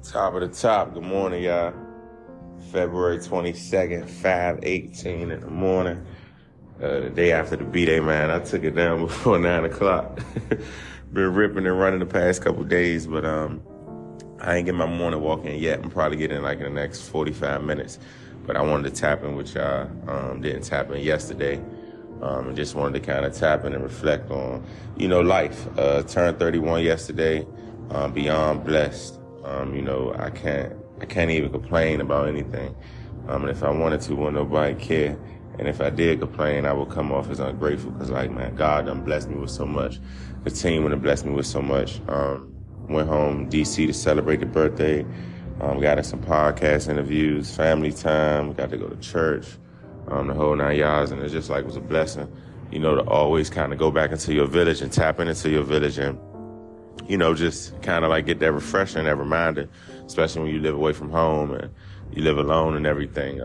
Top of the top. Good morning, y'all. February 22nd, 5:18 in the morning. The day after the B-Day, man. I took it down before 9 o'clock. Been ripping and running the past couple days, but I ain't get my morning walk in yet. I'm probably getting in the next 45 minutes. But I wanted to tap in with y'all. Didn't tap in yesterday. And just wanted to kind of tap in and reflect on, life. Turned 31 yesterday. Beyond blessed. I can't even complain about anything. And if I wanted to, wouldn't nobody care. And if I did complain, I would come off as ungrateful because, God done blessed me with so much. Continuing to bless me with so much. Went home D.C. to celebrate the birthday. Got in some podcast interviews, family time. Got to go to church, the whole 9 yards. And it just was a blessing, to always kind of go back into your village and tap into your village and, just kind of get that refresher, that reminder, especially when you live away from home and you live alone and everything.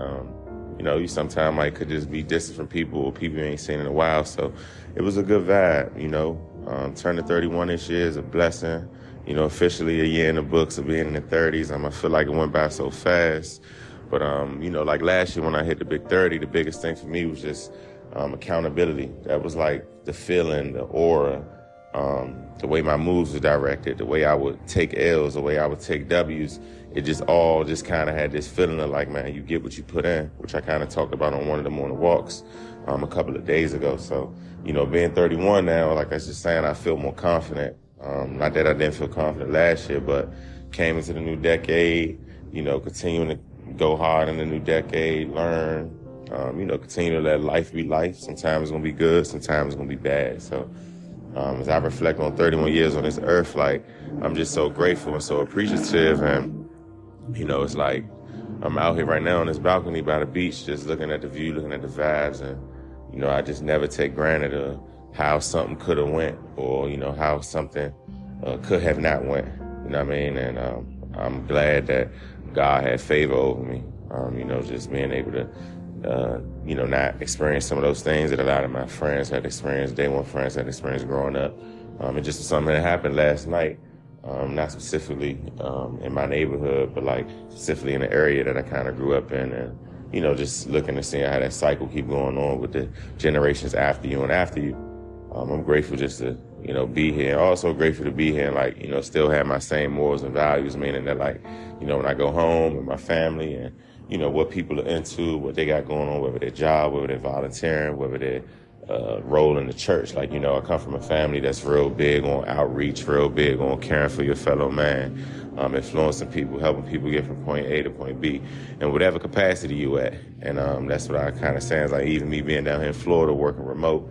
You sometimes could just be distant from people or people you ain't seen in a while. So it was a good vibe, turning 31 this year is a blessing. Officially a year in the books of being in the 30s. I feel like it went by so fast. But, last year when I hit the big 30, the biggest thing for me was just accountability. That was the feeling, the aura, the way my moves were directed, the way I would take L's, the way I would take W's. It just all just kind of had this feeling of you get what you put in, which I kind of talked about on one of the morning walks a couple of days ago. So, being 31 now, I was just saying, I feel more confident. Not that I didn't feel confident last year, but came into the new decade, continuing to go hard in the new decade, learn, continue to let life be life. Sometimes it's going to be good, sometimes it's going to be bad. So as I reflect on 31 years on this earth, I'm just so grateful and so appreciative. And, it's I'm out here right now on this balcony by the beach, just looking at the view, looking at the vibes. And, I just never take granted how something could have went or, how something could have not went. You know what I mean? And I'm glad that God had favor over me, just being able to, not experience some of those things that a lot of my friends had experienced, day one friends had experienced growing up. It just something that happened last night, not specifically in my neighborhood, but specifically in the area that I kind of grew up in. And, just looking to see how that cycle keep going on with the generations after you and after you. I'm grateful just to, be here. Also grateful to be here and still have my same morals and values, meaning that when I go home with my family and, what people are into, what they got going on, whether they're job, whether they're volunteering, whether they're role in the church. I come from a family that's real big on outreach, real big on caring for your fellow man, influencing people, helping people get from point A to point B in whatever capacity you at. And that's what I kind of sounds like, even me being down here in Florida working remote,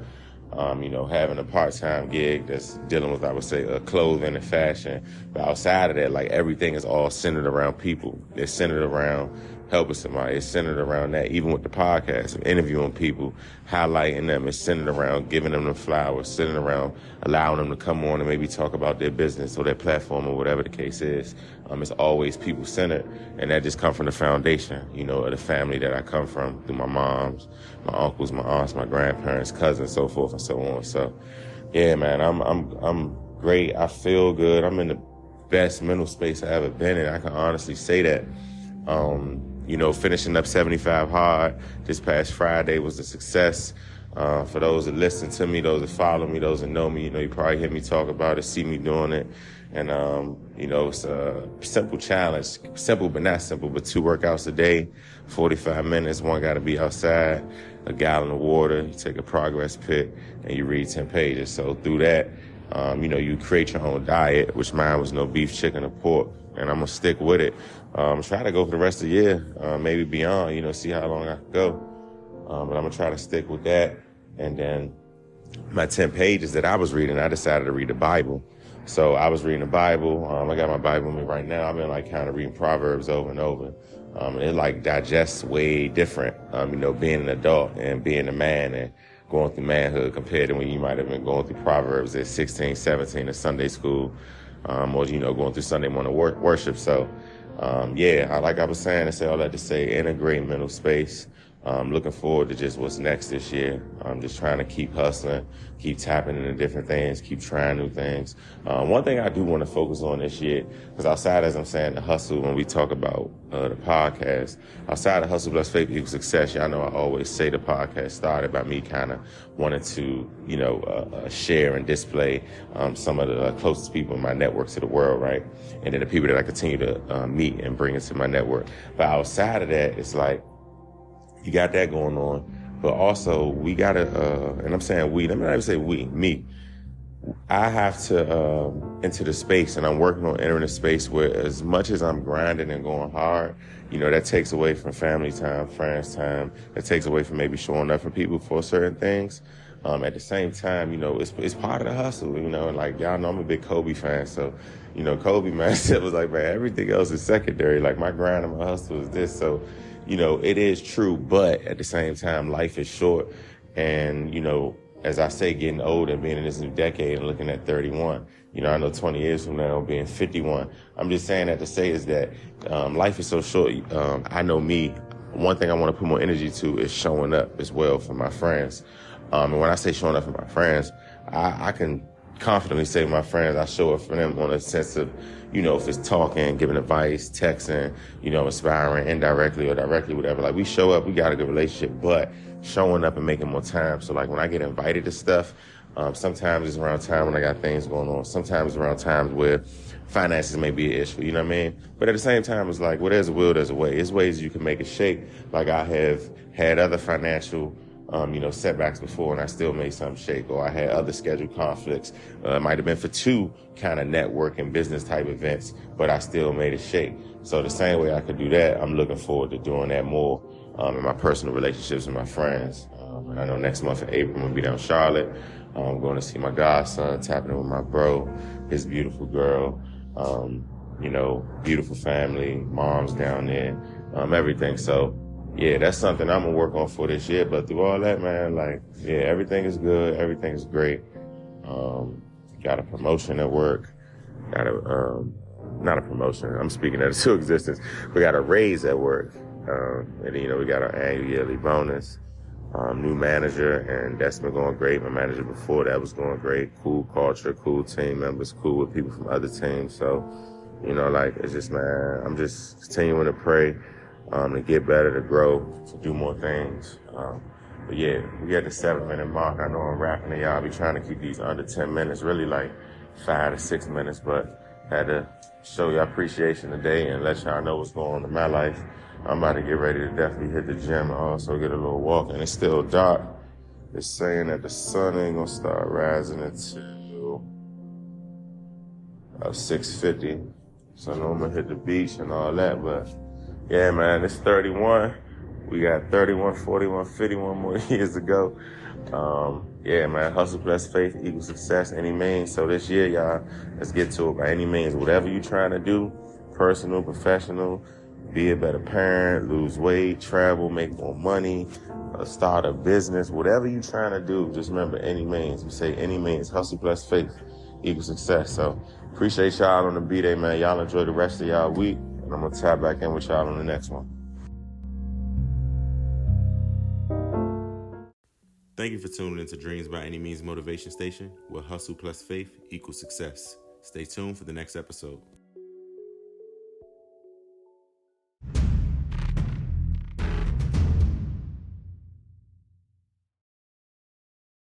having a part-time gig that's dealing with, I would say, clothing and fashion. But outside of that, everything is all centered around people. It's centered around helping somebody. It's centered around that. Even with the podcast, interviewing people, highlighting them. It's centered around giving them the flowers, centered around allowing them to come on and maybe talk about their business or their platform or whatever the case is. It's always people-centered, and that just comes from the foundation, of the family that I come from, through my moms, my uncles, my aunts, my grandparents, cousins, so forth and so on. So, yeah, man, I'm great. I feel good. I'm in the best mental space I've ever been in. I can honestly say that. Finishing up 75 Hard this past Friday was a success. For those that listen to me, those that follow me, those that know me, you probably hear me talk about it, see me doing it. And, it's a simple challenge, simple but not simple, but 2 workouts a day, 45 minutes. One got to be outside, a gallon of water, you take a progress pic, and you read 10 pages. So through that, you create your own diet, which mine was no beef, chicken, or pork. And I'm going to stick with it. Try to go for the rest of the year, maybe beyond, see how long I can go. But I'm going to try to stick with that. And then my 10 pages that I was reading, I decided to read the Bible. So I was reading the Bible. I got my Bible with me right now. I've been kind of reading Proverbs over and over. And it digests way different, being an adult and being a man and going through manhood compared to when you might have been going through Proverbs at 16, 17 in Sunday school. Or, going through Sunday morning worship. So, like I was saying, I say all that to say, in a great mental space. Looking forward to just what's next this year. I'm just trying to keep hustling, keep tapping into different things, keep trying new things. One thing I do want to focus on this year, because outside, as I'm saying, the hustle, when we talk about the podcast, outside of Hustle Plus Faith Equals Success, y'all know I always say the podcast started by me kind of wanting to, share and display some of the closest people in my network to the world, right? And then the people that I continue to meet and bring into my network. But outside of that, it's like, you got that going on, but also we gotta, and I'm saying we, let me not even say we, me. I have to enter the space, and I'm working on entering a space where as much as I'm grinding and going hard, that takes away from family time, friends time, that takes away from maybe showing up for people for certain things. At the same time, it's part of the hustle, and like, y'all know I'm a big Kobe fan. So, Kobe, man, said was like, man, everything else is secondary. Like my grind and my hustle is this. So, it is true, but at the same time, life is short. And, as I say, getting old and being in this new decade and looking at 31, I know 20 years from now being 51. I'm just saying that to say is that life is so short. I know me, one thing I want to put more energy to is showing up as well for my friends. And when I say showing up for my friends, I can confidently say to my friends, I show up for them on a sense of, if it's talking, giving advice, texting, inspiring indirectly or directly, whatever. Like we show up, we got a good relationship, but showing up and making more time. So like when I get invited to stuff, sometimes it's around time when I got things going on. Sometimes it's around times where finances may be an issue, you know what I mean? But at the same time, it's like, well, there's a will, there's a way. There's ways you can make it shake. Like I have had other financial setbacks before, and I still made something shake. Or I had other scheduled conflicts. It might have been for 2 kind of network and business type events, but I still made it shake. So the same way I could do that, I'm looking forward to doing that more in my personal relationships with my friends. And I know next month in April, I'm going to be down in Charlotte. I'm going to see my godson, tapping in with my bro, his beautiful girl, beautiful family, mom's down there, everything. So, yeah, that's something I'm going to work on for this year. But through all that, man, like, yeah, everything is good. Everything is great. Got a promotion at work. Got not a promotion. I'm speaking that into existence. We got a raise at work. And then, we got our annual yearly bonus. New manager, and that's been going great. My manager before that was going great. Cool culture, cool team members, cool with people from other teams. So, it's just, man, I'm just continuing to pray. To get better, to grow, to do more things. But yeah, we at the 7-minute mark. I know I'm rapping to y'all. I'll be trying to keep these under 10 minutes, really like 5 to 6 minutes, but had to show y'all appreciation today and let y'all know what's going on in my life. I'm about to get ready to definitely hit the gym and also get a little walk, and it's still dark. It's saying that the sun ain't gonna start rising until 6:50. So I know I'm gonna hit the beach and all that, but yeah, man, it's 31. We got 31, 41, 51 more years to go. Yeah, man, hustle plus faith equals success, any means. So this year, y'all, let's get to it by any means. Whatever you're trying to do, personal, professional, be a better parent, lose weight, travel, make more money, start a business, whatever you're trying to do, just remember any means. We say any means. Hustle plus faith equals success. So appreciate y'all on the B-Day, man. Y'all enjoy the rest of y'all week. And I'm going to tap back in with y'all on the next one. Thank you for tuning into Dreams by Any Means Motivation Station, where hustle plus faith equals success. Stay tuned for the next episode.